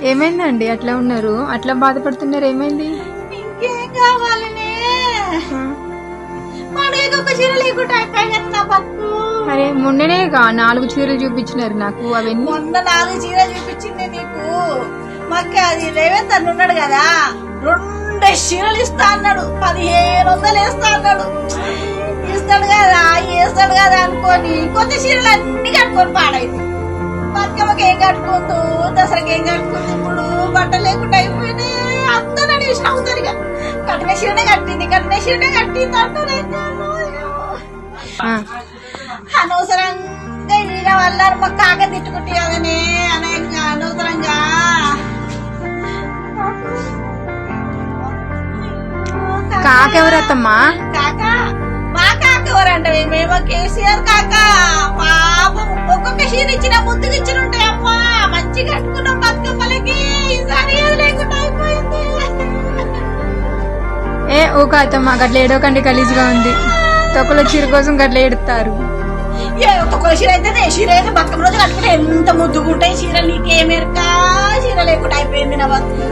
ఏమైందండి అట్లా ఉన్నారు, అట్లా బాధపడుతున్నారు? ఏమైంది? ఇంకేం కావాలనే ఒక చీర లేకుండా నా పక్కు. అరే మొన్ననే 4 చీరలు చూపించినారు నాకు. అవన్నీ మొన్న 4 చీరలు చూపించింది నీకు. మాకు అది రేవంత్ అన్న ఉన్నాడు కదా, 2 చీరలు ఇస్తా అన్నాడు, 1500 వేస్తా అన్నాడు. ఇస్తాడు కదా అనుకోని కొత్త చీరలు అన్ని కట్టుకొని పాడైంది. బతుకమ్మకి ఏం కట్టుకుందు, దసరాకి ఏం కట్టుకుంది, ఇప్పుడు బట్టలు లేకుండా అయిపోయినాయి. అంతా నడిచి అవుతారు. కట్టిన చీరనే కట్టింది అంటారు. అనవసరంగా వీళ్ళ వల్ల మా కాక తిట్టుకుంటే కదనే అనవసరంగా. కాక ఎవరత్తమ్మా? కాక మా కాక ఎవరంటే మేము కేసీఆర్ కాక. పాపం ఒక్కొక్క చీర ఇచ్చిన ముద్దుకు ఇచ్చిన ఉంటాయమ్మా, మంచిగా కట్టుకున్నాం బతుకమ్మలకి. ఈసారి ఏది లేకుండా అయిపోయింది. ఓకే అత్తమ్మా, గట్ల ఏడోకండి, గలీజ్గా ఉంది. తొక్కల చీర కోసం గట్ల ఏడుతారు. తొక్కల చీర అయితే చీర అయితే బతుకమ్మ రోజు కట్టుకుంటే ఎంత ముద్దుకుంటాయి చీరలు. నీకేమెరక చీర లేకుండా అయిపోయింది నా బతుకు.